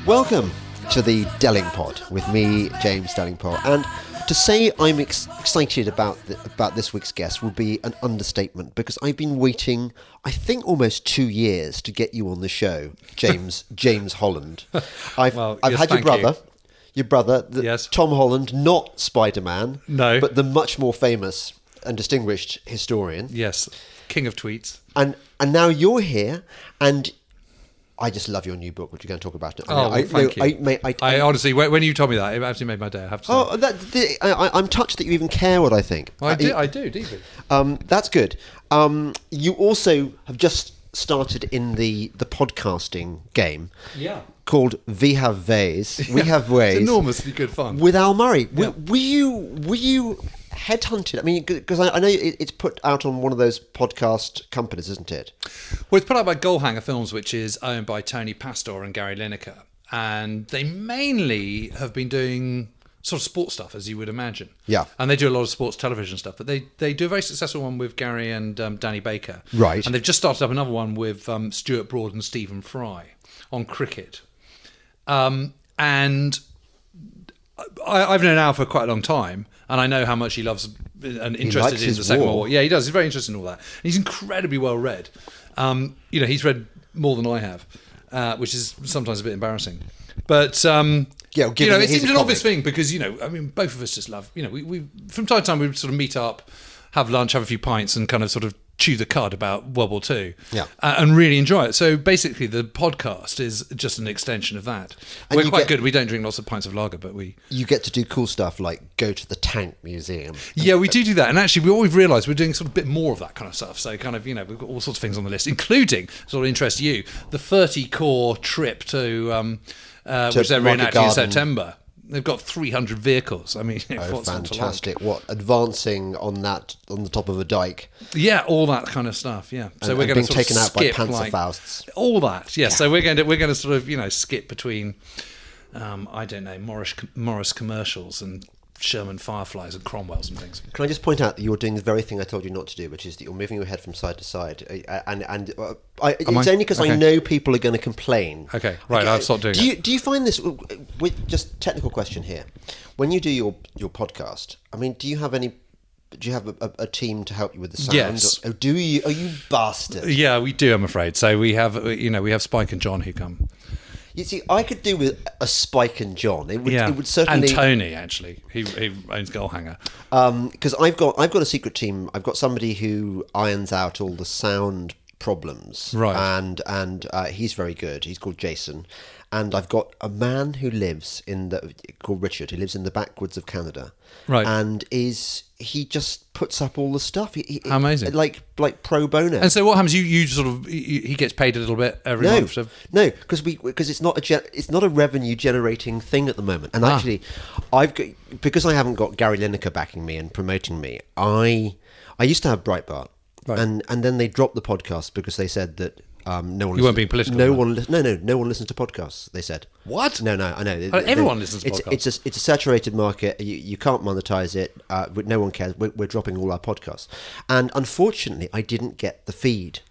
Welcome to the Delingpod with me, James Delingpole. And to say I'm excited about this week's guest would be an understatement, because I've been waiting, I think, almost 2 years to get you on the show, James Holland. I've had your brother. Your brother, yes. Tom Holland, not Spider-Man, no, but the much more famous and distinguished historian. Yes, king of tweets. And now you're here, and I just love your new book, which you're going to talk about. Thank you. I honestly, when you told me that, it absolutely made my day. I have to say. I'm touched that you even care what I think. I do deeply. That's good. You also have just started in the podcasting game. Yeah. Called We Have Ways. We Have Ways. It's enormously good fun. With Al Murray. Yeah. Were you headhunted? I mean, because I know it's put out on one of those podcast companies, isn't it? Well, it's put out by Goalhanger Films, which is owned by Tony Pastor and Gary Lineker. And they mainly have been doing sort of sports stuff, as you would imagine. Yeah. And they do a lot of sports television stuff. But they do a very successful one with Gary and Danny Baker. Right. And they've just started up another one with Stuart Broad and Stephen Fry on cricket. And I've known Al for quite a long time, and I know how much he loves and interested in the Second World War. Yeah, he does. He's very interested in all that. And he's incredibly well read. He's read more than I have, which is sometimes a bit embarrassing. But it seems an obvious thing because both of us just love. We from time to time we sort of meet up, have lunch, have a few pints, and kind of sort of chew the cud about World War II, and really enjoy it. So basically, the podcast is just an extension of that. And we're quite good. We don't drink lots of pints of lager, but you get to do cool stuff like go to the Tank Museum. Yeah, we do that. And actually, what we've realised, we're doing sort of a bit more of that kind of stuff. So kind of, we've got all sorts of things on the list, including, sort of interest you, the 30-corps trip to which they're reenacting in September. They've got 300 vehicles. I mean, what's fantastic! What, advancing on the top of a dike? Yeah, all that kind of stuff. Yeah, so we're going to taken out by Panzerfausts. All that. Yeah. So we're going to sort of skip between Morris commercials and Sherman Fireflies and Cromwells and things. Can I just point out that you're doing the very thing I told you not to do, which is that you're moving your head from side to side, and it's only because I know people are going to complain. Okay, right. I've stopped doing it. Do you find this? With just technical question here, when you do your podcast, I mean, do you have a team to help you with the sound? Yes. Or do you? Are you bastard? Yeah, we do. I'm afraid. So we have Spike and John who come. You see, I could do with a Spike and John. It would certainly. And Tony, actually, he owns Goalhanger. Because I've got a secret team. I've got somebody who irons out all the sound problems, right? And he's very good. He's called Jason, and I've got a man who lives called Richard, who lives in the backwoods of Canada, right? And he just puts up all the stuff. How amazing! Like pro bono. And so what happens? You sort of he gets paid a little bit every month. So. No, because it's not a revenue generating thing at the moment. And actually, because I haven't got Gary Lineker backing me and promoting me. I used to have Breitbart, right. and then they dropped the podcast because they said that. No one. You weren't being political. No one listens to podcasts. They said. What? No, I know. Everyone listens to podcasts. It's a saturated market. You can't monetize it. No one cares. We're dropping all our podcasts, and unfortunately, I didn't get the feed,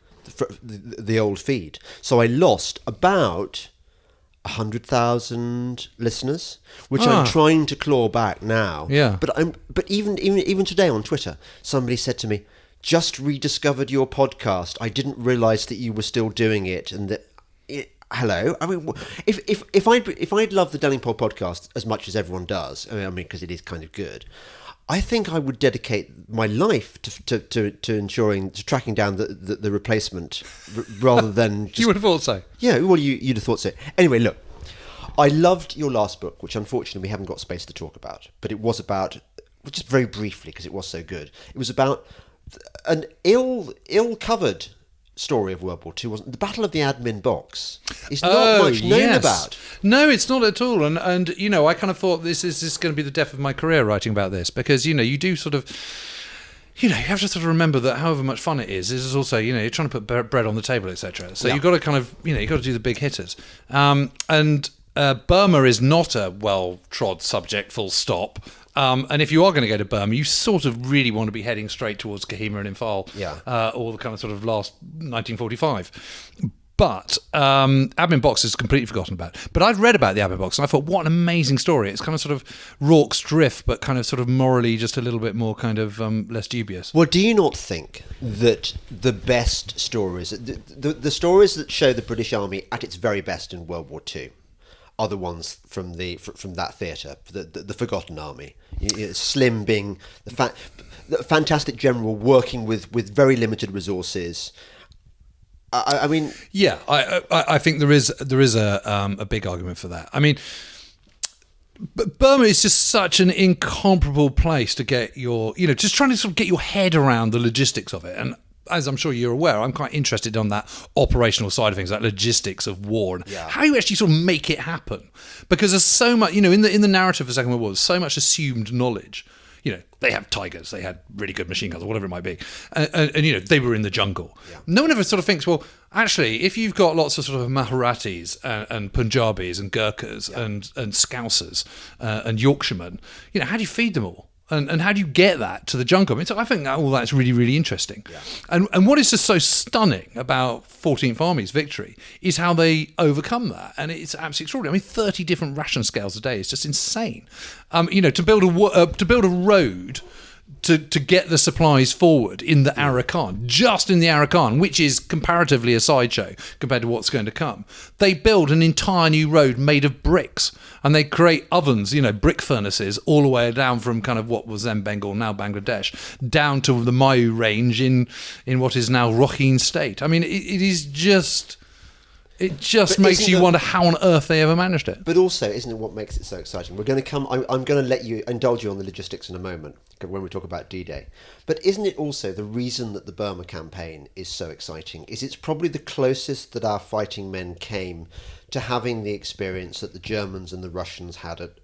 the old feed. So I lost about 100,000 listeners, which I'm trying to claw back now. Yeah. But even today on Twitter, somebody said to me, just rediscovered your podcast. I didn't realise that you were still doing it, and that. Hello. I mean, if I'd loved the Delingpole podcast as much as everyone does, I mean, because it is kind of good, I think I would dedicate my life to tracking down the replacement, rather than. You would have thought so. Yeah. Well, you'd have thought so. Anyway, look, I loved your last book, which unfortunately we haven't got space to talk about, but it was about, just very briefly because it was so good. It was about an ill-covered story of World War II, wasn't it? The Battle of the Admin Box is not much known about. No, it's not at all. And I kind of thought this is going to be the death of my career writing about this, because you do sort of. You have to sort of remember that however much fun it is also, you're trying to put bread on the table, etc. So you've got to kind of, you've got to do the big hitters. And Burma is not a well-trod subject, full stop. And if you are going to go to Burma, you sort of really want to be heading straight towards Kohima and Imphal, or the kind of sort of last 1945. But admin box is completely forgotten about. But I'd read about the admin box, and I thought, what an amazing story. It's kind of sort of Rorke's Drift, but kind of sort of morally just a little bit more kind of less dubious. Well, do you not think that the best stories, the stories that show the British Army at its very best in World War II, are the ones from that theatre, the Forgotten Army? Slim being the fantastic general working with very limited resources. I mean, yeah, I think there is a big argument for that. I mean, Burma is just such an incomparable place to get your, just trying to sort of get your head around the logistics of it. And as I'm sure you're aware, I'm quite interested on that operational side of things, that logistics of war, and how you actually sort of make it happen. Because there's so much, in the narrative of the Second World War, there's so much assumed knowledge. They have tigers, they had really good machine guns, or whatever it might be. And they were in the jungle. Yeah. No one ever sort of thinks, well, actually, if you've got lots of sort of Maharatis and Punjabis and Gurkhas and Scousers and Yorkshiremen, how do you feed them all? And how do you get that to the jungle? I mean, so I think all that's really, really interesting. Yeah. And what is just so stunning about 14th Army's victory is how they overcome that. And it's absolutely extraordinary. I mean, 30 different ration scales a day is just insane. To build a road to get the supplies forward in the Arakan, just in the Arakan, which is comparatively a sideshow compared to what's going to come. They build an entire new road made of bricks, and they create ovens, brick furnaces, all the way down from kind of what was then Bengal, now Bangladesh, down to the Mayu range in what is now Rakhine State. I mean, it is just... It just makes you wonder how on earth they ever managed it. But also, isn't it what makes it so exciting? We're going to come. I'm going to let you indulge you on the logistics in a moment when we talk about D-Day. But isn't it also the reason that the Burma campaign is so exciting? Is it's probably the closest that our fighting men came to having the experience that the Germans and the Russians had at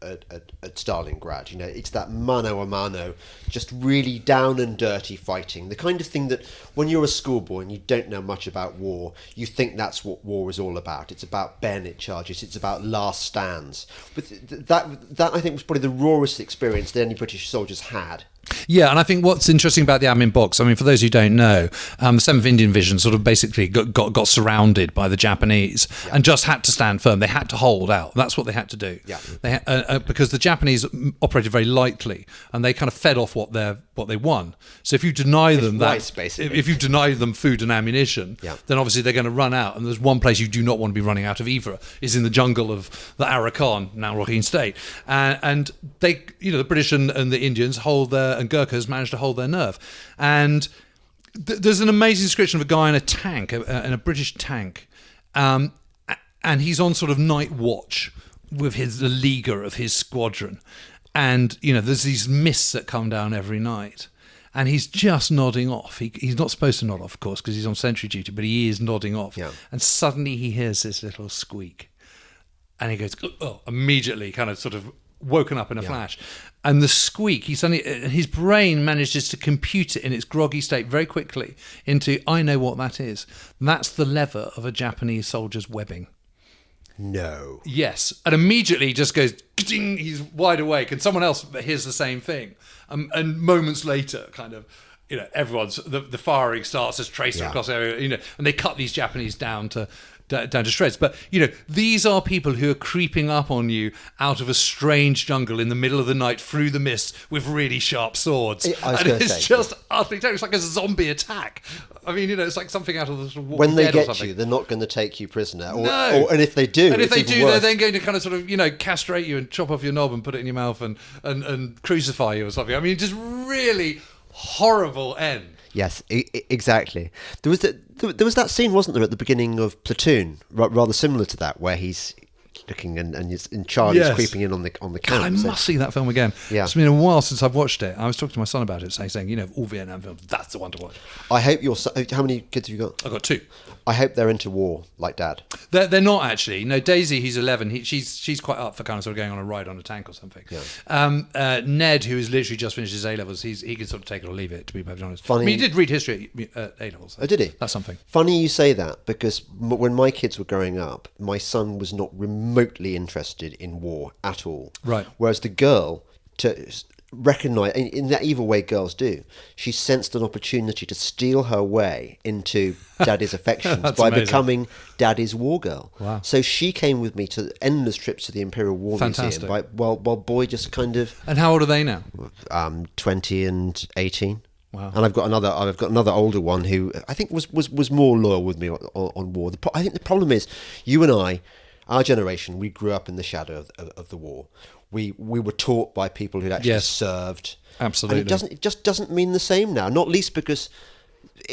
Stalingrad. It's that mano a mano, just really down and dirty fighting. The kind of thing that when you're a schoolboy and you don't know much about war, you think that's what war is all about. It's about bayonet charges. It's about last stands. But that I think was probably the rawest experience that any British soldiers had. Yeah, and I think what's interesting about the admin box, I mean, for those who don't know, the 7th Indian Division sort of basically got surrounded by the Japanese and just had to stand firm. They had to hold out. That's what they had to do. Yeah. Because the Japanese operated very lightly, and they kind of fed off what they won. So if you deny them if you deny them food and ammunition, then obviously they're going to run out. And there's one place you do not want to be running out of either, is in the jungle of the Arakan, now Rakhine State. And they, the British and the Indians and Gurkhas managed to hold their nerve. And there's an amazing description of a guy in a tank, in a British tank, and he's on sort of night watch with the leaguer of his squadron. And, there's these mists that come down every night. And he's just nodding off. He's not supposed to nod off, of course, because he's on sentry duty, but he is nodding off. Yeah. And suddenly he hears this little squeak. And he goes, oh, immediately kind of sort of woken up in a flash. And the squeak, his brain manages to compute it in its groggy state very quickly into, I know what that is. That's the lever of a Japanese soldier's webbing. No. Yes. And immediately he just goes, ding, he's wide awake. And someone else hears the same thing. And moments later, kind of, everyone's, the firing starts as tracer across the area, and they cut these Japanese down to shreds. But, these are people who are creeping up on you out of a strange jungle in the middle of the night through the mist with really sharp swords. It's just utterly terrible. It's like a zombie attack. I mean, it's like something out of the sort of when they get you, they're not going to take you prisoner. And if they do, they're then going to kind of sort of, castrate you and chop off your knob and put it in your mouth and crucify you or something. I mean, just really horrible end. Yes, exactly. There was that scene, wasn't there, at the beginning of Platoon, rather similar to that, where he's looking and Charlie's creeping in on the camp. God, I must see that film again. Yeah. It's been a while since I've watched it. I was talking to my son about it, saying, all Vietnam films, that's the one to watch. I hope how many kids have you got? I've got 2. I hope they're into war, like Dad. They're not, actually. No, Daisy, who's 11, she's quite up for kind of sort of going on a ride on a tank or something. Yeah. Ned, who has literally just finished his A-levels, he can sort of take it or leave it, to be perfectly honest. Funny. I mean, he did read history at A-levels. So oh, did he? That's something. Funny you say that, because when my kids were growing up, my son was not remotely interested in war at all. Right. Whereas the girl... recognise, in that evil way girls do, she sensed an opportunity to steal her way into Daddy's affections by amazing. becoming Daddy's war girl. Wow. So she came with me to endless trips to the Imperial War Fantastic. Museum, while Boy just kind of... And how old are they now? 20 and 18. Wow. And I've got another older one who I think was more loyal with me on war. I think the problem is, you and I, our generation, we grew up in the shadow of the war. We were taught by people who'd actually served. Absolutely. And it just doesn't mean the same now. Not least because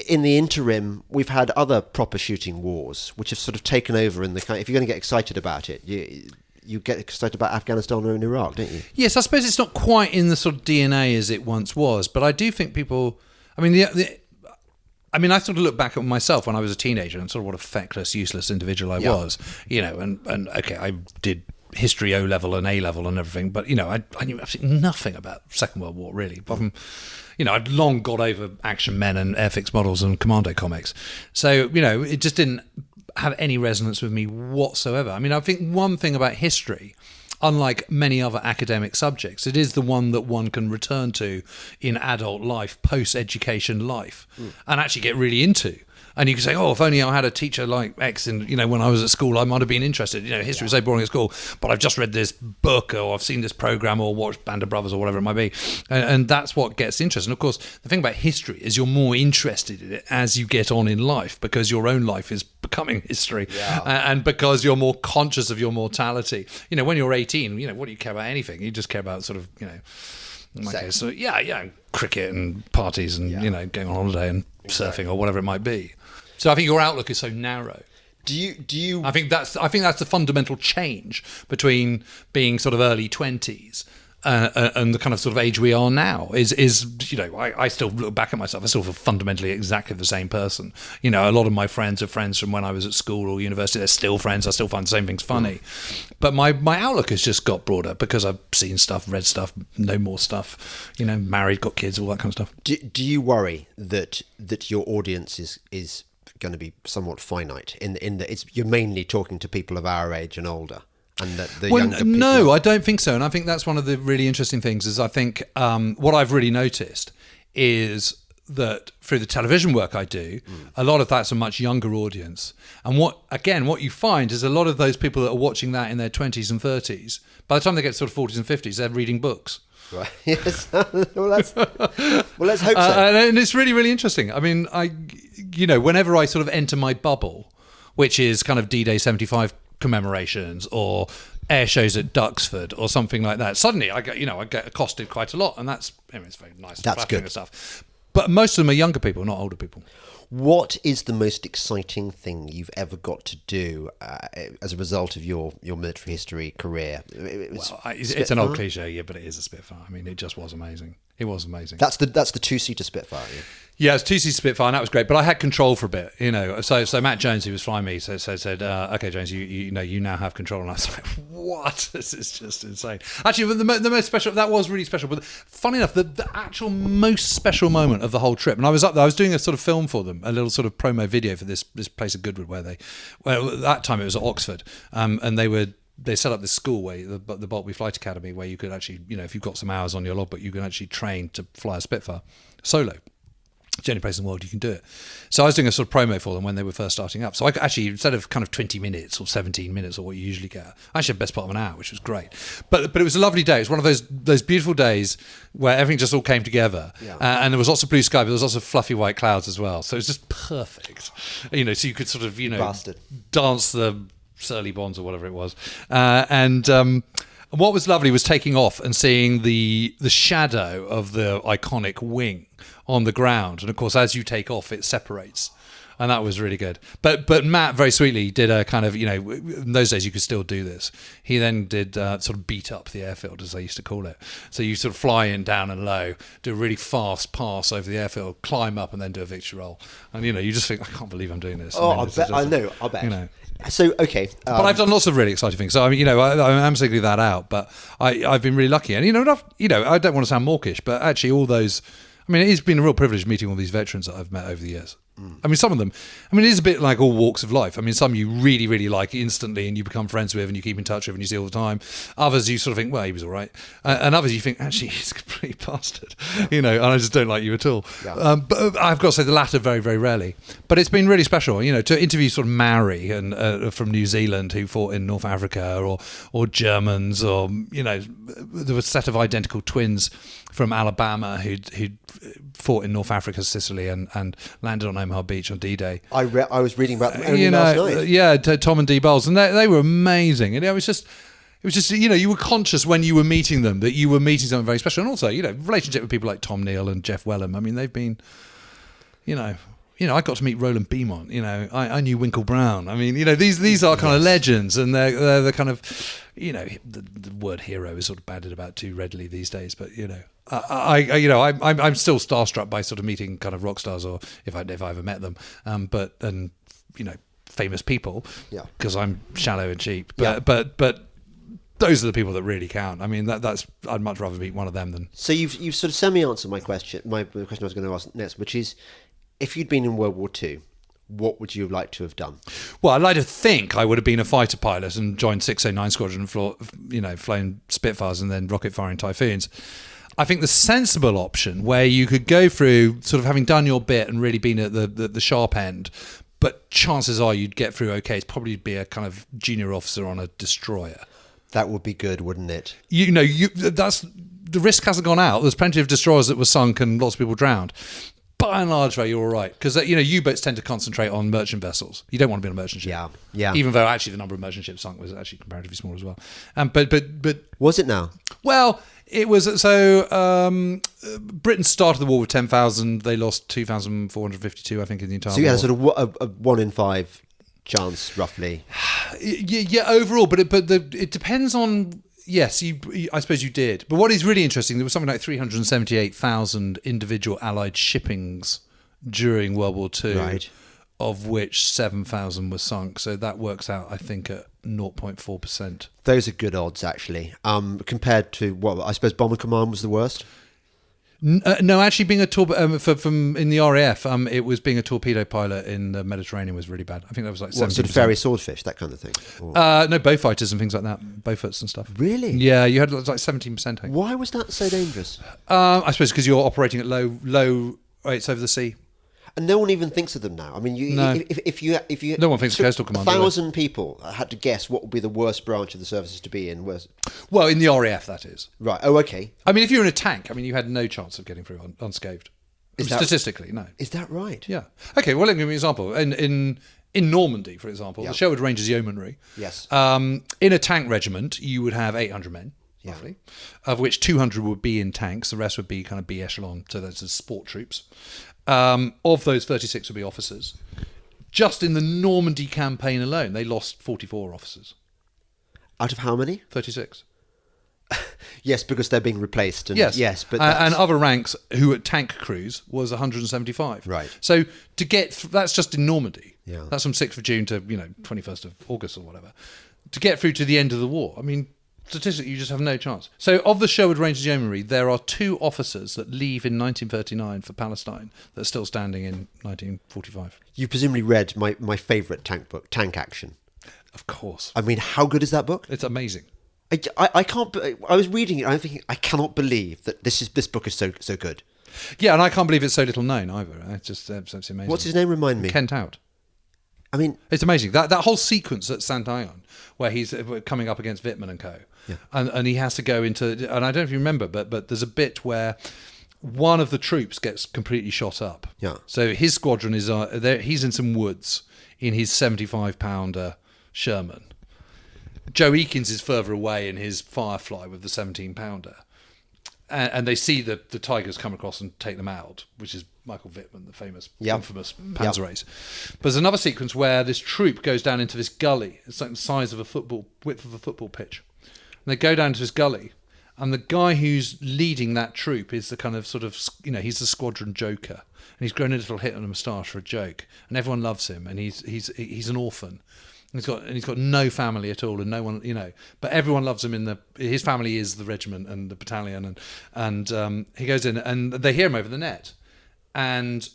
in the interim we've had other proper shooting wars which have sort of taken over in the kind. If you're going to get excited about it, you get excited about Afghanistan or in Iraq, don't you? Yes, I suppose it's not quite in the sort of DNA as it once was, but I do think people. I mean, I sort of look back at myself when I was a teenager and sort of what a feckless, useless individual I was, and okay, I did history O level and A level and everything, but I knew absolutely nothing about Second World War really, apart from I'd long got over action men and airfix models and commando comics, so it just didn't have any resonance with me whatsoever. I mean, I think one thing about history, unlike many other academic subjects, it is the one that one can return to in adult life, post-education life, and actually get really into. And you can say, oh, if only I had a teacher like X in, when I was at school, I might have been interested. History was so boring at school, but I've just read this book or I've seen this program or watched Band of Brothers or whatever it might be. And that's what gets interesting. Of course, the thing about history is you're more interested in it as you get on in life because your own life is becoming history and because you're more conscious of your mortality. When you're 18, what do you care about anything? You just care about sort of, in my case, so cricket and parties and, going on holiday and surfing or whatever it might be. So I think your outlook is so narrow. Do you? I think that's the fundamental change between being sort of early 20s and the kind of sort of age we are now. Is I still look back at myself. I still feel fundamentally exactly the same person. A lot of my friends are friends from when I was at school or university. They're still friends. I still find the same things funny. But my outlook has just got broader because I've seen stuff, read stuff, know more stuff. Married, got kids, all that kind of stuff. Do you worry that your audience is going to be somewhat finite in that you're mainly talking to people of our age and older, and that the younger people? No, I don't think so. And I think that's one of the really interesting things is I think what I've really noticed is that through the television work I do, a lot of that's a much younger audience. And what you find is a lot of those people that are watching that in their 20s and 30s, by the time they get sort of 40s and 50s, they're reading books. Right. Yes. Well, let's hope so. And it's really, really interesting. I mean, whenever I sort of enter my bubble, which is kind of D-Day 75 commemorations or air shows at Duxford or something like that, suddenly I get accosted quite a lot, and it's very nice. That's good and stuff. But most of them are younger people, not older people. What is the most exciting thing you've ever got to do as a result of your military history career? It's an old cliche, but it is a Spitfire. I mean, it just was amazing. It was amazing. That's the two-seater Spitfire. Yeah, it's two-seater Spitfire, and that was great. But I had control for a bit, So Matt Jones, who was flying me, said, "Okay, James, you now have control." And I was like, "What? This is just insane." Actually, the most special, that was really special. But funny enough, the actual most special moment of the whole trip, and I was up there, I was doing a sort of film for them, a little sort of promo video for this place at Goodwood where at that time it was at Oxford, and they set up this school where the Boltby Flight Academy, where you could actually, if you've got some hours on your logbook, you can actually train to fly a Spitfire solo. It's the only place in the world you can do it. So I was doing a sort of promo for them when they were first starting up. So I actually, instead of kind of 20 minutes or 17 minutes or what you usually get, I actually had the best part of an hour, which was great. But it was a lovely day. It was one of those beautiful days where everything just all came together. Yeah. And there was lots of blue sky, but there was lots of fluffy white clouds as well. So it was just perfect. So you could sort of, dance the Surly Bonds or whatever it was. And what was lovely was taking off and seeing the shadow of the iconic wing on the ground, and of course as you take off it separates, and that was really good. But Matt very sweetly did a kind of, in those days you could still do this, he then did sort of beat up the airfield, as they used to call it. So you sort of fly in down and low, do a really fast pass over the airfield, climb up, and then do a victory roll, and you just think, I can't believe I'm doing this. I'll bet. So, okay. But I've done lots of really exciting things. So, I mean, I'm singling that out, but I've been really lucky. And, I don't want to sound mawkish, but actually all those, I mean, it's been a real privilege meeting all these veterans that I've met over the years. I mean, some of them, it is a bit like all walks of life. I mean, some you really, really like instantly and you become friends with and you keep in touch with and you see all the time. Others you sort of think, well, he was all right. And others you think, actually, he's a complete bastard, and I just don't like you at all. Yeah. But I've got to say the latter very, very rarely. But it's been really special, to interview sort of Maori and from New Zealand who fought in North Africa or Germans or, there was a set of identical twins from Alabama who'd fought in North Africa, Sicily, and landed on Omaha Beach on D-Day. I was reading about them only last night. Yeah, Tom and Dee Bowles, and they were amazing. And it was just you were conscious when you were meeting them that you were meeting something very special, and also relationship with people like Tom Neal and Jeff Wellham. I mean, they've been, I got to meet Roland Beaumont. I knew Winkle Brown. I mean, these are kind of legends, and they're the kind of, the word hero is sort of bandied about too readily these days. But I'm still starstruck by sort of meeting kind of rock stars, or if I ever met them. But famous people, because I'm shallow and cheap. But those are the people that really count. I mean, that's I'd much rather meet one of them than. So you've sort of semi-answered my question. The question I was going to ask next, which is, if you'd been in World War II, what would you have liked to have done? Well, I'd like to think I would have been a fighter pilot and joined 609 Squadron and flown Spitfires and then rocket firing Typhoons. I think the sensible option where you could go through sort of having done your bit and really been at the sharp end, but chances are you'd get through okay, it's probably be a kind of junior officer on a destroyer. That would be good, wouldn't it? That's the risk hasn't gone out. There's plenty of destroyers that were sunk and lots of people drowned. By and large, though, you're all right. Because, U-boats tend to concentrate on merchant vessels. You don't want to be on a merchant ship. Yeah. Even though, actually, the number of merchant ships sunk was actually comparatively small as well. But was it now? Well, it was... So, Britain started the war with 10,000. They lost 2,452, I think, in the entire war. So you had sort of a 1 in 5 chance, roughly. Yeah, overall. But it depends on... Yes, I suppose you did. But what is really interesting, there was something like 378,000 individual Allied shippings during World War II, right, of which 7,000 were sunk. So that works out, I think, at 0.4%. Those are good odds, actually. Compared to what I suppose Bomber Command was the worst. No, actually, being a from in the RAF, it was being a torpedo pilot in the Mediterranean was really bad. I think that was like 70%. Sort of ferry swordfish, that kind of thing. No, Beaufighters and things like that, Beauforts and stuff. Really? Yeah, you had like 17%. Why was that so dangerous? I suppose because you're operating at low rates over the sea. And no one even thinks of them now. I mean, if you no one thinks of Coastal Command. 1,000 people had to guess what would be the worst branch of the services to be in. Well, in the RAF, that is. Right. Oh, okay. I mean, if you're in a tank, you had no chance of getting through unscathed. Statistically, no. Is that right? Yeah. Okay. Well, let me give you an example. In Normandy, for example, the Sherwood Rangers Yeomanry. Yes. In a tank regiment, you would have 800 men. Roughly, of which 200 would be in tanks. The rest would be kind of B echelon, so that's the sport troops. Of those, 36 would be officers. Just in the Normandy campaign alone, they lost 44 officers. Out of how many? 36. Yes, because they're being replaced. Yes, but and other ranks who at tank crews was 175. Right. So to get that's just in Normandy. Yeah. That's from 6th of June to 21st of August or whatever. To get through to the end of the war, statistically, you just have no chance. So, of the Sherwood Rangers Yeomanry, there are 2 officers that leave in 1939 for Palestine that are still standing in 1945. You presumably read my favourite tank book, Tank Action. Of course. I mean, how good is that book? It's amazing. I can't. I was reading it. And I'm thinking, I cannot believe that this book is so good. Yeah, and I can't believe it's so little known either. It's just absolutely amazing. What's his name? Remind me. Kent Out. I mean, it's amazing that whole sequence at Saint-Ion where he's coming up against Wittmann and co, and he has to go into, and I don't know if you remember, but there's a bit where one of the troops gets completely shot up. Yeah. So his squadron is there. He's in some woods in his 75-pounder Sherman. Joe Eakins is further away in his Firefly with the 17-pounder. And they see the Tigers come across and take them out, which is Michael Wittmann, the famous, infamous Panzer Ace. But there's another sequence where this troop goes down into this gully. It's like the size of width of a football pitch. And they go down to this gully, and the guy who's leading that troop is the kind of he's the squadron joker, and he's grown a little hit on a moustache for a joke, and everyone loves him, and he's an orphan. He's got no family at all, and no one, but everyone loves him. His family is the regiment and the battalion, and he goes in, and they hear him over the net, and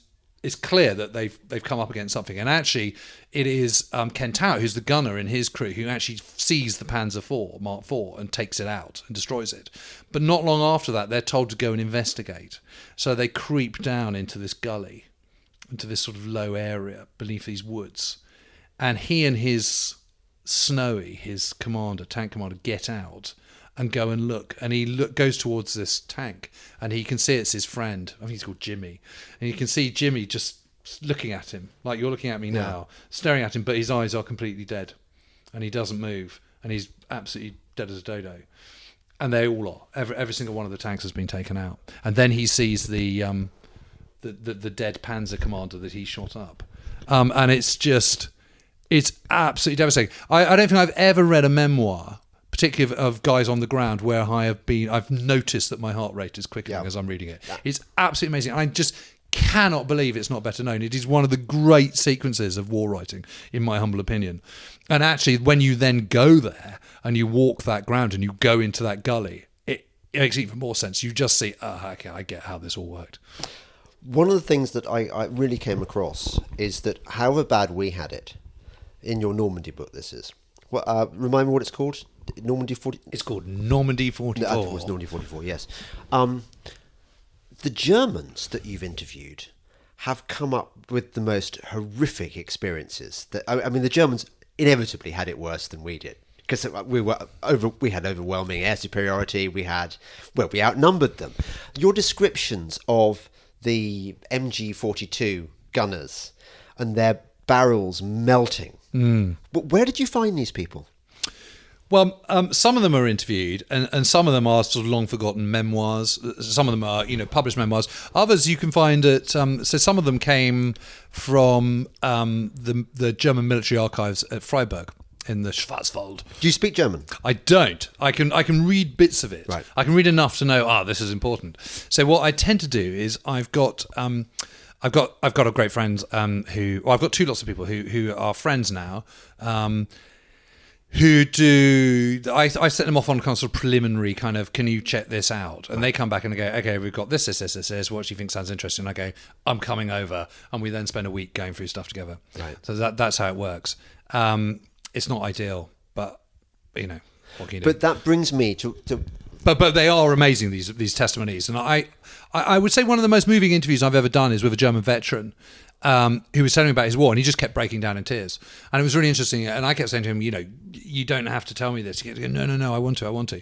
it's clear that they've come up against something. And actually, it is Ken Tao, who's the gunner in his crew, who actually sees the Panzer IV, Mark IV, and takes it out and destroys it. But not long after that, they're told to go and investigate. So they creep down into this gully, into this sort of low area beneath these woods. And he and his Snowy, his tank commander, get out and go and look. And he goes towards this tank, and he can see it's his friend. I think he's called Jimmy. And you can see Jimmy just looking at him, like you're looking at me now, staring at him, but his eyes are completely dead. And he doesn't move. And he's absolutely dead as a dodo. And they all are. Every single one of the tanks has been taken out. And then he sees the dead Panzer commander that he shot up. And it's absolutely devastating. I don't think I've ever read a memoir, particularly of guys on the ground, where I've noticed that my heart rate is quickening as I'm reading it. Yeah. It's absolutely amazing. I just cannot believe it's not better known. It is one of the great sequences of war writing, in my humble opinion. And actually, when you then go there and you walk that ground and you go into that gully, it makes even more sense. You just see, okay, I get how this all worked. One of the things that I really came across is that however bad we had it, in your Normandy book, this is. Remind me what it's called? Normandy 40? It's called Normandy 44. No, it was Normandy 44, yes. The Germans that you've interviewed have come up with the most horrific experiences. I mean, the Germans inevitably had it worse than we did. Because we had overwhelming air superiority. We outnumbered them. Your descriptions of the MG-42 gunners and their barrels melting. But where did you find these people? Well, some of them are interviewed, and some of them are sort of long forgotten memoirs. Some of them are, published memoirs. Others you can find at. So some of them came from the German military archives at Freiburg in the Schwarzwald. Do you speak German? I don't. I can read bits of it. Right. I can read enough to know. This is important. So what I tend to do is I've got a great friend I've got two lots of people who are friends now, who do. I set them off on kind of sort of preliminary kind of, can you check this out? And they come back and they go, okay, we've got this. What do you think sounds interesting? And I go, I'm coming over, and we then spend a week going through stuff together. Right. So that's how it works. It's not ideal, but what can you do? But that brings me to. But they are amazing, these testimonies. And I would say one of the most moving interviews I've ever done is with a German veteran who was telling me about his war, and he just kept breaking down in tears. And it was really interesting. And I kept saying to him, you don't have to tell me this. He kept going, no, I want to.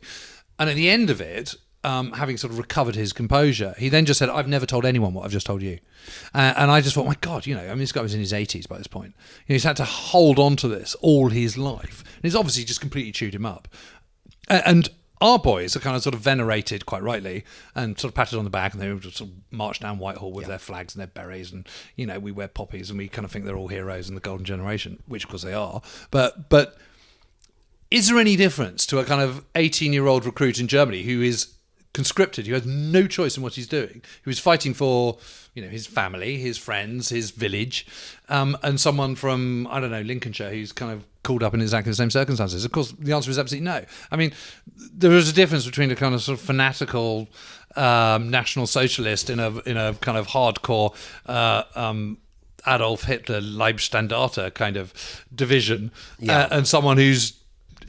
And at the end of it, having sort of recovered his composure, he then just said, I've never told anyone what I've just told you. And I just thought, my God, this guy was in his 80s by this point. He's had to hold on to this all his life. And it's obviously just completely chewed him up. And our boys are kind of sort of venerated, quite rightly, and sort of patted on the back, and they just sort of march down Whitehall with their flags and their berets, and we wear poppies, and we kind of think they're all heroes in the golden generation, which of course they are. But is there any difference to a kind of 18-year-old recruit in Germany who is conscripted, who has no choice in what he's doing, who is fighting for his family, his friends, his village, and someone from, I don't know, Lincolnshire, who's kind of called up in exactly the same circumstances? Of course, the answer is absolutely no. I mean, there is a difference between a kind of sort of fanatical National Socialist in a kind of hardcore Adolf Hitler Leibstandarte kind of division, and someone who's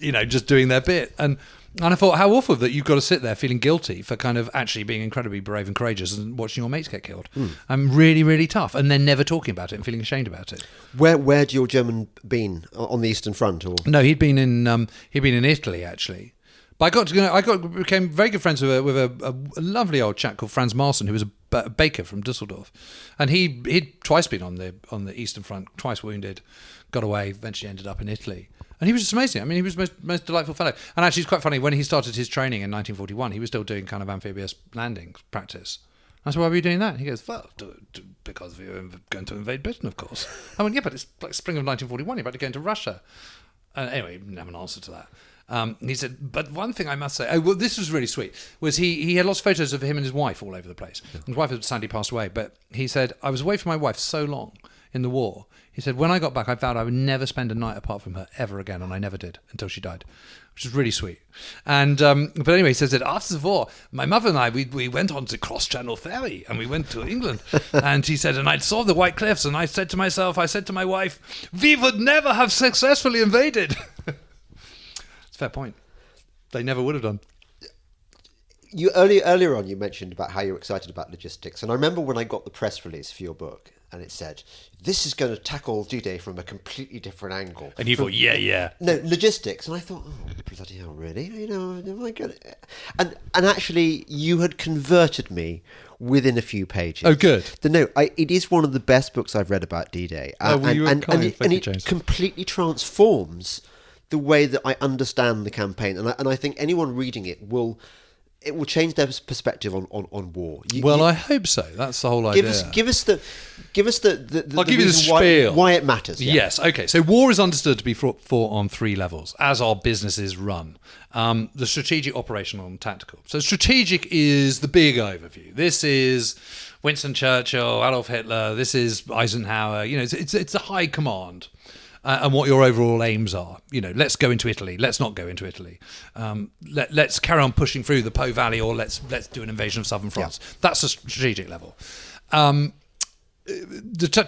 just doing their bit. And I thought, how awful that you've got to sit there feeling guilty for kind of actually being incredibly brave and courageous and watching your mates get killed. Really, really tough. And then never talking about it and feeling ashamed about it. Where'd your German been? On the Eastern Front? Or? No, he'd been in Italy, actually. But I became very good friends with a lovely old chap called Franz Marson, who was a baker from Dusseldorf. And he'd twice been on the Eastern Front, twice wounded, got away, eventually ended up in Italy. And he was just amazing. I mean, he was the most delightful fellow. And actually, it's quite funny, when he started his training in 1941, he was still doing kind of amphibious landing practice. I said, why were you doing that? He goes, well, because we were going to invade Britain, of course. I went, yeah, but it's like spring of 1941, you're about to go into Russia. Anyway, he didn't have an answer to that. He said, but one thing I must say, this was really sweet, was he had lots of photos of him and his wife all over the place. His wife had sadly passed away, but he said, I was away from my wife so long in the war. He said, when I got back, I vowed I would never spend a night apart from her ever again, and I never did until she died, which is really sweet. And but anyway, he says that after the war, my mother and I, we went on to cross-channel ferry, and we went to England. And he said, and I saw the White Cliffs, and I said to my wife, we would never have successfully invaded. It's a fair point. They never would have done. You earlier on, you mentioned about how you're excited about logistics, and I remember when I got the press release for your book, and it said, "This is going to tackle D-Day from a completely different angle." And you thought, no, logistics, and I thought, oh bloody hell, really? You know, am I going to? And actually, you had converted me within a few pages. Oh, good. It is one of the best books I've read about D-Day, and it completely transforms the way that I understand the campaign, and I think anyone reading it will change their perspective on war. I hope so. That's the whole idea. Give us the I'll give you the spiel. Why it matters. Yeah. Yes. Okay. So war is understood to be fought on three levels, as our businesses run. The strategic, operational, and tactical. So strategic is the big overview. This is Winston Churchill, Adolf Hitler. This is Eisenhower. You know, it's a high command. And what your overall aims are. You know, let's go into Italy. Let's not go into Italy. Let's carry on pushing through the Po Valley, or let's do an invasion of southern France. Yeah. That's the strategic level. The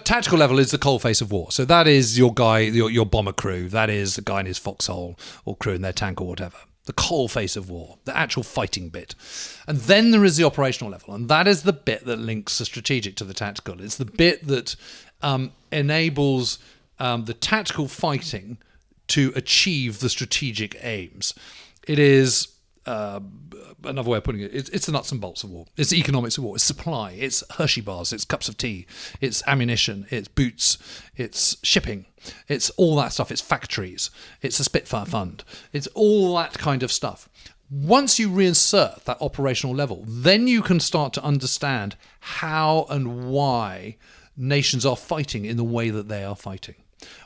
tactical level is the coalface of war. So that is your guy, your bomber crew. That is the guy in his foxhole or crew in their tank or whatever. The coalface of war, the actual fighting bit. And then there is the operational level, and that is the bit that links the strategic to the tactical. It's the bit that enables the tactical fighting to achieve the strategic aims. It is another way of putting it. It's the nuts and bolts of war. It's the economics of war. It's supply. It's Hershey bars. It's cups of tea. It's ammunition. It's boots. It's shipping. It's all that stuff. It's factories. It's the Spitfire fund. It's all that kind of stuff. Once you reinsert that operational level, then you can start to understand how and why nations are fighting in the way that they are fighting.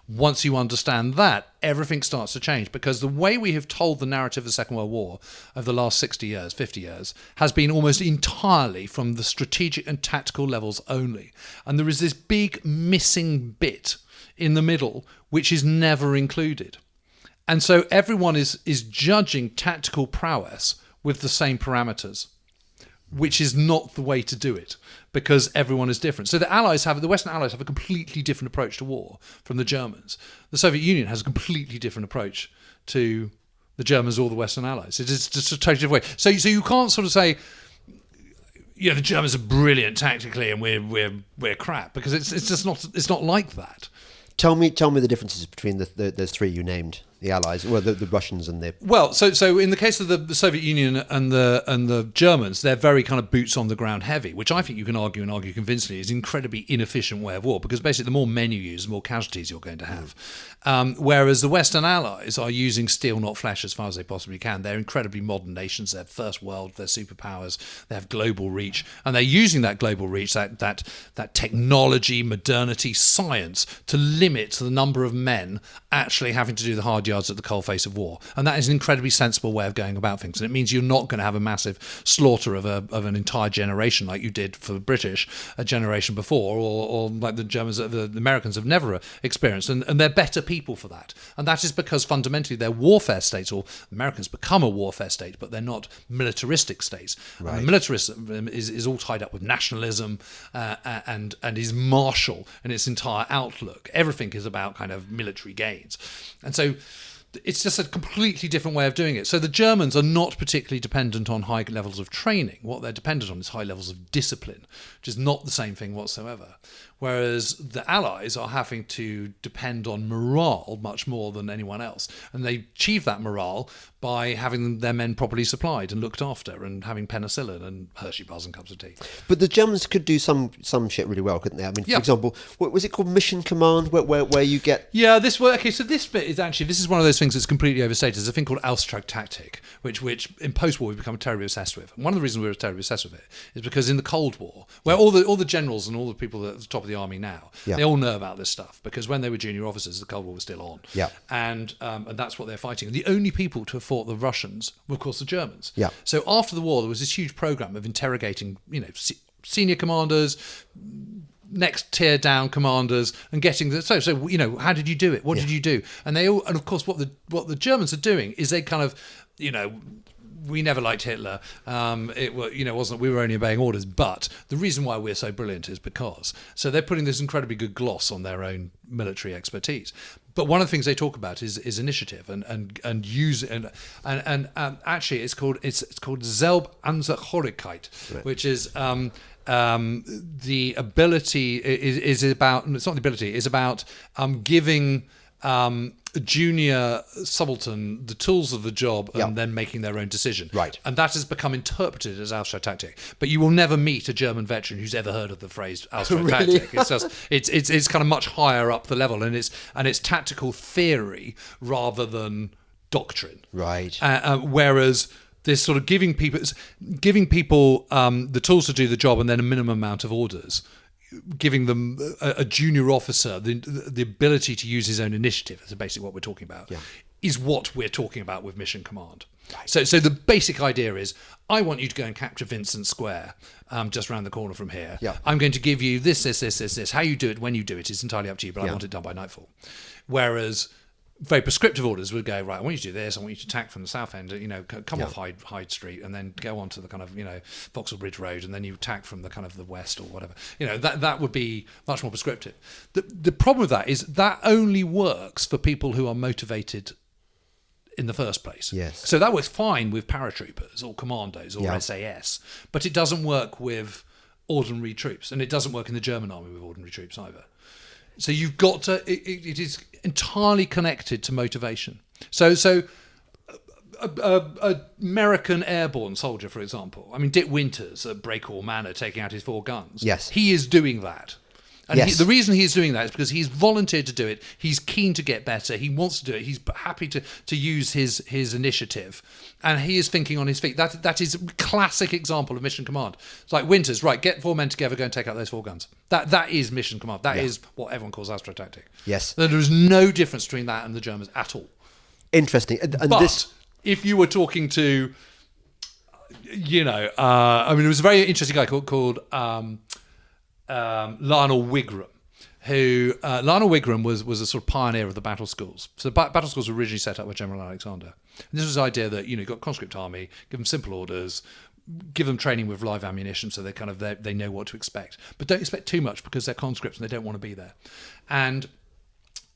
Once you understand that, everything starts to change, because the way we have told the narrative of the Second World War over the last 60 years, 50 years, has been almost entirely from the strategic and tactical levels only. And there is this big missing bit in the middle, which is never included. And so everyone is judging tactical prowess with the same parameters, which is not the way to do it, because everyone is different. So the Western Allies have a completely different approach to war from the Germans. The Soviet Union has a completely different approach to the Germans or the Western Allies. It is just a totally different way. So you can't sort of say, the Germans are brilliant tactically and we're crap, because it's just not. It's not like that. Tell me the differences between those three you named. The Allies, well, the Russians and the... Well, so in the case of the Soviet Union and the Germans, they're very kind of boots on the ground heavy, which I think you can argue convincingly is an incredibly inefficient way of war, because basically the more men you use, the more casualties you're going to have. Whereas the Western Allies are using steel, not flesh, as far as they possibly can. They're incredibly modern nations. They're first world. They're superpowers. They have global reach, and they're using that global reach, that technology, modernity, science, to limit the number of men actually having to do the hard yards at the coalface of war. And that is an incredibly sensible way of going about things. And it means you're not going to have a massive slaughter of an entire generation like you did for the British a generation before, or like the Germans, the Americans have never experienced. And they're better people for that. And that is because fundamentally they're warfare states, or Americans become a warfare state, but they're not militaristic states. Right. And militarism is all tied up with nationalism and is martial in its entire outlook. Everything is about kind of military gains. And so it's just a completely different way of doing it. So the Germans are not particularly dependent on high levels of training. What they're dependent on is high levels of discipline, which is not the same thing whatsoever. Whereas the Allies are having to depend on morale much more than anyone else. And they achieve that morale by having their men properly supplied and looked after, and having penicillin and Hershey bars and cups of tea. But the Germans could do some shit really well, couldn't they? I mean, for example, what was it called? Mission Command, where you get... Yeah, so this bit is actually, this is one of those things that's completely overstated. There's a thing called Ausschlag-Taktik, which in post-war we've become terribly obsessed with. And one of the reasons we were terribly obsessed with it is because in the Cold War, where all the generals and all the people at the top of the army now, they all know about this stuff, because when they were junior officers, the Cold War was still on. Yeah. And that's what they're fighting. And the only people to have fought the Russians were, of course, the Germans. Yeah. So after the war, there was this huge program of interrogating, senior commanders, next tier down commanders and getting the so how did you do it? What did you do? And of course what the Germans are doing is they kind of we never liked Hitler. Wasn't we were only obeying orders, but the reason why we're so brilliant is because. So they're putting this incredibly good gloss on their own military expertise. But one of the things they talk about is initiative and use and actually it's called Selbstanzugehörigkeit, right. Which is the ability is about. It's not the ability. It's about giving. A junior subaltern the tools of the job and then making their own decision. Right. And that has become interpreted as Austrotaktik. But you will never meet a German veteran who's ever heard of the phrase Austrotaktik. Really? It's just it's kind of much higher up the level, and it's tactical theory rather than doctrine. Right. Whereas this sort of giving people the tools to do the job and then a minimum amount of orders, giving them a junior officer the ability to use his own initiative, that's basically what we're talking about, is what we're talking about with Mission Command. Right. So the basic idea is, I want you to go and capture Vincent Square, just around the corner from here. Yeah. I'm going to give you this. How you do it, when you do it, is entirely up to you, but I want it done by nightfall. Whereas very prescriptive orders would go, right, I want you to do this, I want you to attack from the south end, come off Hyde Street and then go on to the kind of, Vauxhall Bridge Road, and then you attack from the kind of the west or whatever. That would be much more prescriptive. The problem with that is that only works for people who are motivated in the first place. Yes. So that works fine with paratroopers or commandos or SAS, but it doesn't work with ordinary troops, and it doesn't work in the German army with ordinary troops either. So you've got to. It is entirely connected to motivation. So a American airborne soldier, for example. I mean, Dick Winters at Breakwall Manor taking out his 4 guns. Yes, he is doing that. And the reason he's doing that is because he's volunteered to do it. He's keen to get better. He wants to do it. He's happy to use his initiative. And he is thinking on his feet. That is a classic example of Mission Command. It's like Winters, right, get 4 men together, go and take out those 4 guns. That is Mission Command. That is what everyone calls Austrotaktik. Yes. There is no difference between that and the Germans at all. Interesting. But if you were talking to, it was a very interesting guy called Lionel Wigram, who Lionel Wigram was a sort of pioneer of the battle schools. So battle schools were originally set up by General Alexander. And this was the idea that you've got a conscript army, give them simple orders, give them training with live ammunition, so they know what to expect, but don't expect too much because they're conscripts and they don't want to be there. And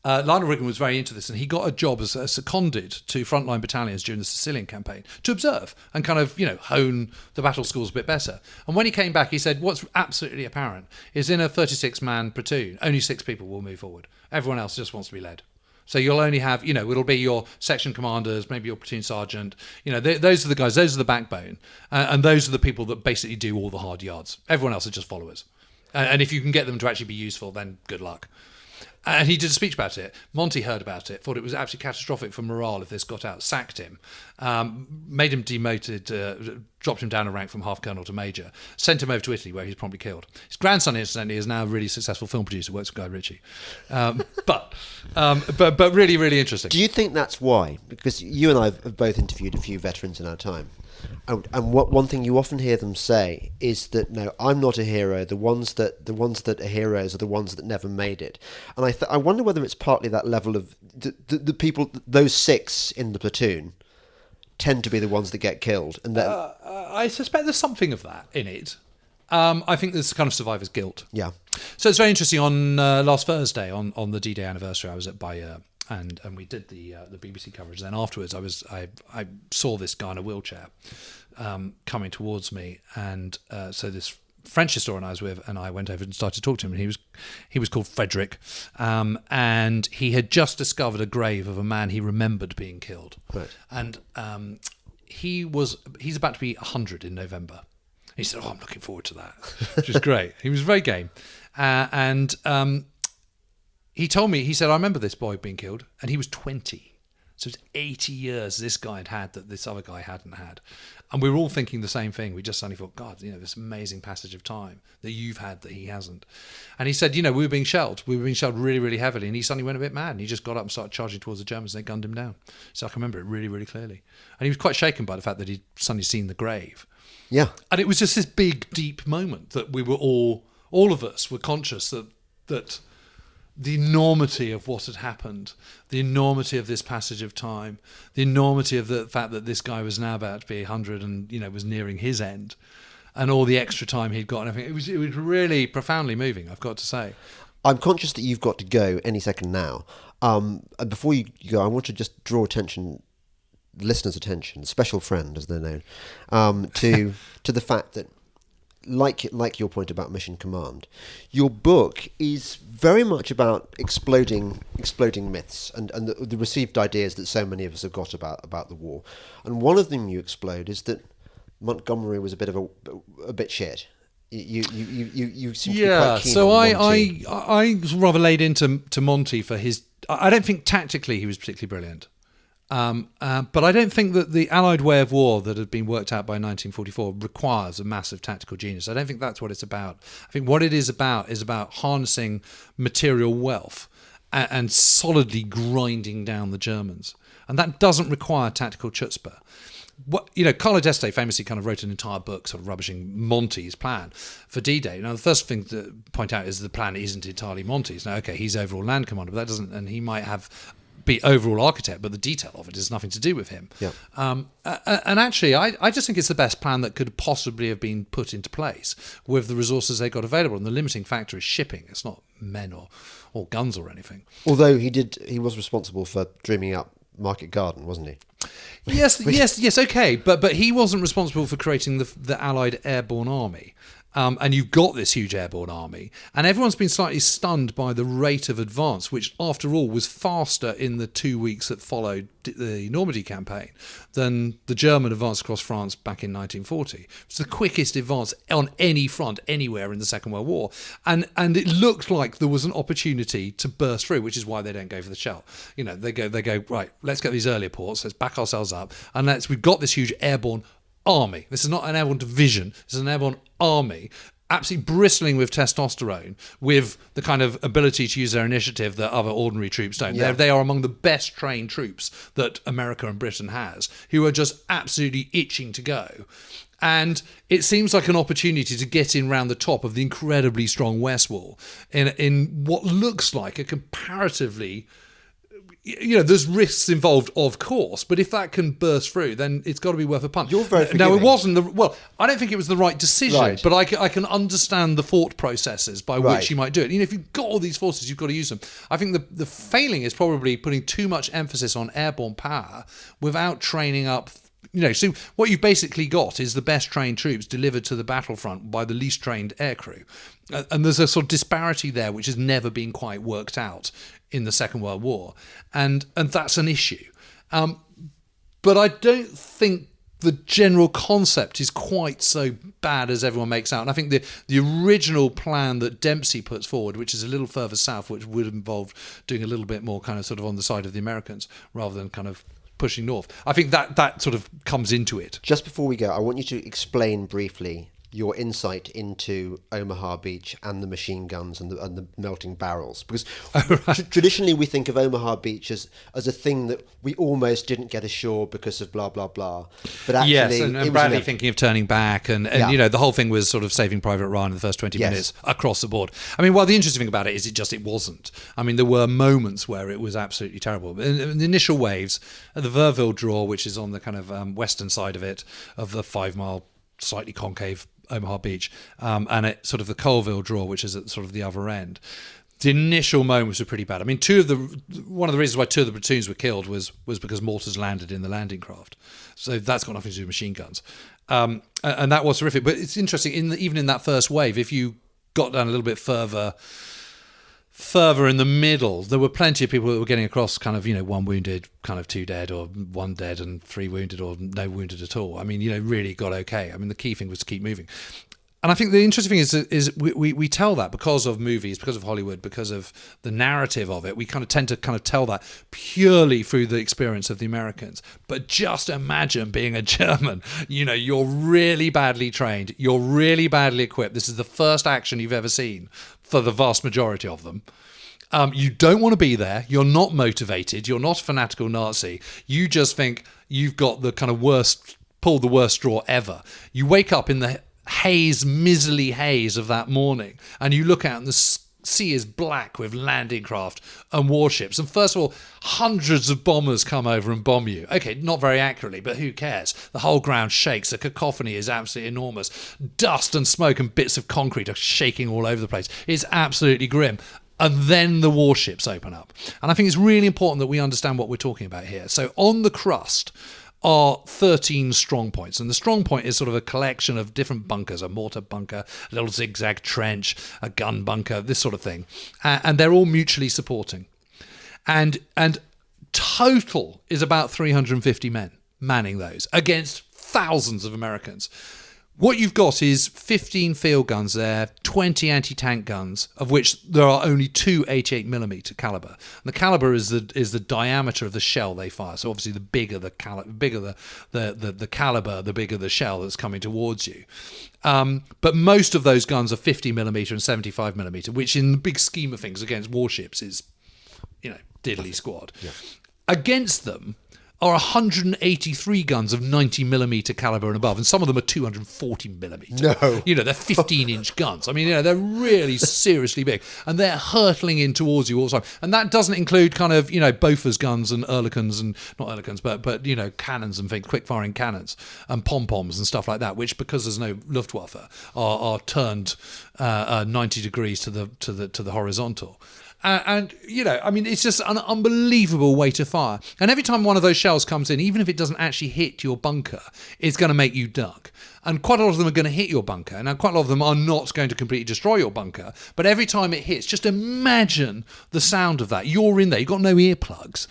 Lionel Wigram was very into this, and he got a job as seconded to frontline battalions during the Sicilian campaign to observe and kind of, hone the battle schools a bit better. And when he came back, he said, what's absolutely apparent is in a 36-man platoon, only 6 people will move forward. Everyone else just wants to be led. So you'll only have, it'll be your section commanders, maybe your platoon sergeant. Those are the guys, those are the backbone. And those are the people that basically do all the hard yards. Everyone else are just followers. And if you can get them to actually be useful, then good luck. And he did a speech about it. Monty heard about it, thought it was absolutely catastrophic for morale if this got out, sacked him, made him demoted, dropped him down a rank from half colonel to major, sent him over to Italy where he's promptly killed. His grandson, incidentally, is now a really successful film producer, works with Guy Ritchie. But really, really interesting. Do you think that's why? Because you and I have both interviewed a few veterans in our time. And one thing you often hear them say is that, no, I'm not a hero. The ones that are heroes are the ones that never made it. And I wonder whether it's partly that level of the people, those 6 in the platoon, tend to be the ones that get killed. And I suspect there's something of that in it. I think there's kind of survivor's guilt. Yeah. So it's very interesting. On last Thursday, on the D-Day anniversary, I was at Bayeux. And we did the BBC coverage. Then afterwards, I saw this guy in a wheelchair coming towards me, and so this French historian I was with, and I went over and started to talk to him. And he was called Frederick, and he had just discovered a grave of a man he remembered being killed. Right. And he's about to be 100 in November. He said, "Oh, I'm looking forward to that," which was great. He was very game, and. He told me, he said, I remember this boy being killed, and he was 20. So it's 80 years this guy had that this other guy hadn't had. And we were all thinking the same thing. We just suddenly thought, God, this amazing passage of time that you've had that he hasn't. And he said, we were being shelled. We were being shelled really, really heavily. And he suddenly went a bit mad. And he just got up and started charging towards the Germans, and they gunned him down. So I can remember it really, really clearly. And he was quite shaken by the fact that he'd suddenly seen the grave. Yeah. And it was just this big, deep moment that we were all all of us were conscious that the enormity of what had happened, the enormity of this passage of time, the enormity of the fact that this guy was now about to be 100 and, you know, was nearing his end, and all the extra time he'd got and everything. It was really profoundly moving, I've got to say. I'm conscious that you've got to go any second now. And before you go, I want to just draw listeners' attention, special friend as they're known, to the fact that, like your point about Mission Command, your book is very much about exploding myths and the received ideas that so many of us have got about the war. And one of them you explode is that Montgomery was a bit shit. You seem to be quite keen so on Monty. I was rather laid into Monty for his. I don't think tactically he was particularly brilliant, but I don't think that the Allied way of war that had been worked out by 1944 requires a massive tactical genius. I don't think that's what it's about. I think what it is about harnessing material wealth and solidly grinding down the Germans, and that doesn't require tactical chutzpah. Carlo d'Este famously kind of wrote an entire book sort of rubbishing Monty's plan for D-Day. Now, the first thing to point out is the plan isn't entirely Monty's. Now, okay, he's overall land commander, but that doesn't, and he might be overall architect, but the detail of it has nothing to do with him. Yeah. And actually, I just think it's the best plan that could possibly have been put into place with the resources they got available. And the limiting factor is shipping. It's not men or guns or anything. Although he was responsible for dreaming up Market Garden, wasn't he? Yes, okay, but he wasn't responsible for creating the Allied airborne army. And you've got this huge airborne army, and everyone's been slightly stunned by the rate of advance, which, after all, was faster in the 2 weeks that followed the Normandy campaign than the German advance across France back in 1940. It's the quickest advance on any front anywhere in the Second World War, and it looked like there was an opportunity to burst through, which is why they don't go for the shell. You know, they go right. Let's get these earlier ports. Let's back ourselves up, and we've got this huge airborne army. This is not an airborne division. This is an airborne army, absolutely bristling with testosterone, with the kind of ability to use their initiative that other ordinary troops don't. Yeah. They are among the best trained troops that America and Britain has, who are just absolutely itching to go. And it seems like an opportunity to get in round the top of the incredibly strong West Wall in what looks like a comparatively... there's risks involved, of course, but if that can burst through, then it's got to be worth a punt. You're very forgiving. Now, it wasn't I don't think it was the right decision, right. But I can understand the thought processes by which you might do it. If you've got all these forces, you've got to use them. I think the failing is probably putting too much emphasis on airborne power without training up. So what you've basically got is the best trained troops delivered to the battlefront by the least trained aircrew. And there's a sort of disparity there which has never been quite worked out in the Second World War. And that's an issue. But I don't think the general concept is quite so bad as everyone makes out. And I think the original plan that Dempsey puts forward, which is a little further south, which would involve doing a little bit more kind of sort of on the side of the Americans rather than kind of pushing north. I think that sort of comes into it. Just before we go, I want you to explain briefly your insight into Omaha Beach and the machine guns and the melting barrels, because traditionally we think of Omaha Beach as a thing that we almost didn't get ashore because of blah blah blah. But actually, yes, and Bradley thinking of turning back, and the whole thing was sort of Saving Private Ryan in the first 20 minutes across the board. I mean, the interesting thing about it is it wasn't. I mean, there were moments where it was absolutely terrible. In the initial waves, the Verville draw, which is on the kind of western side of it, of the 5 mile slightly concave Omaha Beach, and it sort of the Colville draw, which is at sort of the other end. The initial moments were pretty bad. I mean, one of the reasons why 2 of the platoons were killed was because mortars landed in the landing craft. So that's got nothing to do with machine guns, and that was horrific. But it's interesting, even in that first wave, if you got down a little bit further in the middle, there were plenty of people that were getting across kind of, 1 wounded, kind of 2 dead, or 1 dead and 3 wounded, or no wounded at all. I mean, really got okay. I mean, the key thing was to keep moving. And I think the interesting thing is we tell that because of movies, because of Hollywood, because of the narrative of it. We kind of tend to kind of tell that purely through the experience of the Americans. But just imagine being a German. You're really badly trained. You're really badly equipped. This is the first action you've ever seen for the vast majority of them. You don't want to be there. You're not motivated. You're not a fanatical Nazi. You just think you've got the kind of pulled the worst straw ever. You wake up in the miserly haze of that morning, and you look out and the sea is black with landing craft and warships, and first of all, hundreds of bombers come over and bomb you. Okay, not very accurately, but who cares? The whole ground shakes. The cacophony is absolutely enormous. Dust and smoke and bits of concrete are shaking all over the place. It's absolutely grim. And then the warships open up. And I think it's really important that we understand what we're talking about here. So on the crust are 13 strong points, and the strong point is sort of a collection of different bunkers: a mortar bunker, a little zigzag trench, a gun bunker, this sort of thing, and they're all mutually supporting, and total is about 350 men manning those against thousands of Americans. What you've got is 15 field guns there, 20 anti-tank guns, of which there are only 2 88mm caliber. And the caliber is the diameter of the shell they fire. So obviously, the bigger the caliber, the bigger the shell that's coming towards you. But most of those guns are 50mm and 75mm, which, in the big scheme of things, against warships is, diddly squad. Yeah. Against them are 183 guns of 90mm caliber and above, and some of them are 240mm. No. They're 15-inch guns. I mean, they're really seriously big, and they're hurtling in towards you all the time. And that doesn't include kind of, Bofors guns and Oerlikons, and not Oerlikons, but cannons and things, quick-firing cannons and pom-poms and stuff like that, which, because there's no Luftwaffe, are turned 90 degrees to the horizontal. It's just an unbelievable way to fire. And every time one of those shells comes in, even if it doesn't actually hit your bunker, it's going to make you duck. And quite a lot of them are going to hit your bunker. Now, quite a lot of them are not going to completely destroy your bunker. But every time it hits, just imagine the sound of that. You're in there. You've got no earplugs.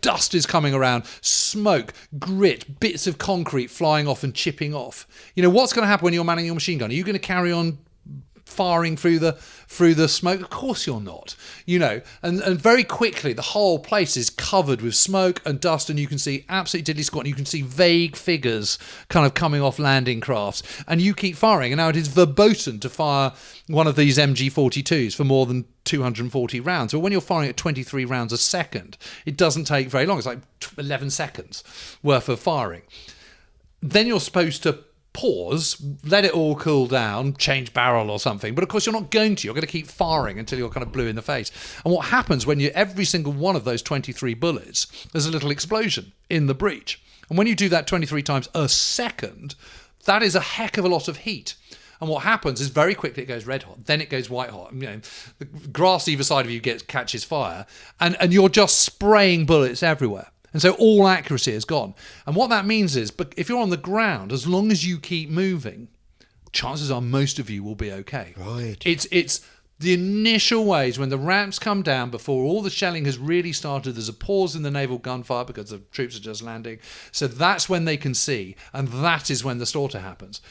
Dust is coming around, smoke, grit, bits of concrete flying off and chipping off. What's going to happen when you're manning your machine gun? Are you going to carry on firing through the smoke? Of course you're not. And very quickly the whole place is covered with smoke and dust, and you can see absolutely diddly squat, and you can see vague figures kind of coming off landing crafts, and you keep firing. And now it is verboten to fire one of these MG42s for more than 240 rounds. But when you're firing at 23 rounds a second, it doesn't take very long. It's like 11 seconds worth of firing. Then you're supposed to pause, let it all cool down, change barrel or something. But of course, you're not going to. You're going to keep firing until you're kind of blue in the face. And what happens when every single one of those 23 bullets, there's a little explosion in the breech. And when you do that 23 times a second, that is a heck of a lot of heat. And what happens is very quickly it goes red hot, then it goes white hot. The grass either side of you catches fire, and you're just spraying bullets everywhere. And so all accuracy is gone. And what that means is, but if you're on the ground, as long as you keep moving, chances are most of you will be okay. Right. It's the initial ways when the ramps come down before all the shelling has really started. There's a pause in the naval gunfire because the troops are just landing. So that's when they can see, and that is when the slaughter happens.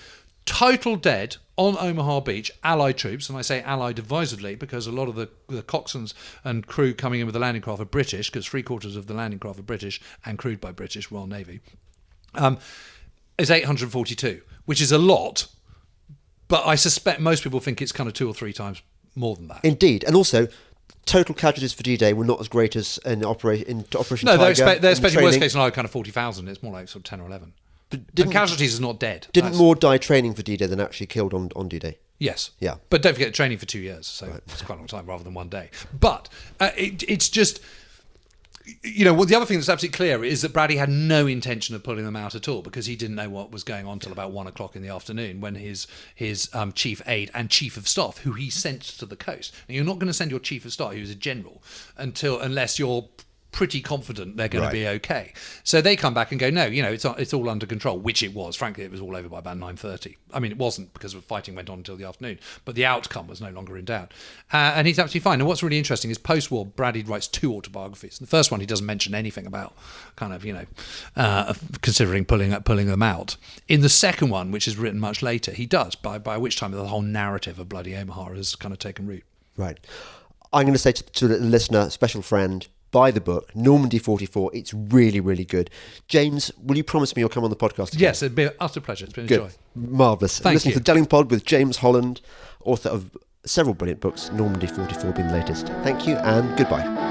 Total dead on Omaha Beach, Allied troops, and I say Allied advisedly because a lot of the coxswains and crew coming in with the landing craft are British, because 3/4 of the landing craft are British and crewed by British Royal Navy, is 842, which is a lot, but I suspect most people think it's kind of 2 or 3 times more than that. Indeed, and also total casualties for D-Day were not as great as in Operation Tiger. No, they're expecting worst case scenario kind of 40,000. It's more like sort of 10 or 11. And casualties is not dead. Didn't more die training for D-Day than actually killed on D-Day? Yes. Yeah. But don't forget, training for 2 years, so it's quite a long time rather than 1 day. But it's just, well, the other thing that's absolutely clear is that Bradley had no intention of pulling them out at all, because he didn't know what was going on till about 1 o'clock in the afternoon, when his chief aide and chief of staff, who he sent to the coast, and you're not going to send your chief of staff, who's a general, unless you're pretty confident they're going to be okay. So they come back and go, no, it's all under control, which it was. Frankly, it was all over by about 9:30. I mean, it wasn't, because the fighting went on until the afternoon, but the outcome was no longer in doubt. And he's absolutely fine. And what's really interesting is post-war, Bradley writes 2 autobiographies. The first one, he doesn't mention anything about kind of, considering pulling them out. In the second one, which is written much later, he does, by which time the whole narrative of Bloody Omaha has kind of taken root. Right. I'm going to say to the listener, special friend, buy the book, Normandy 44. It's really, really good. James, will you promise me you'll come on the podcast again? Yes, it'd be an utter pleasure. It's been a joy. Marvellous. Thank you. Listen to Delingpod with James Holland, author of several brilliant books, Normandy 44 being the latest. Thank you and goodbye.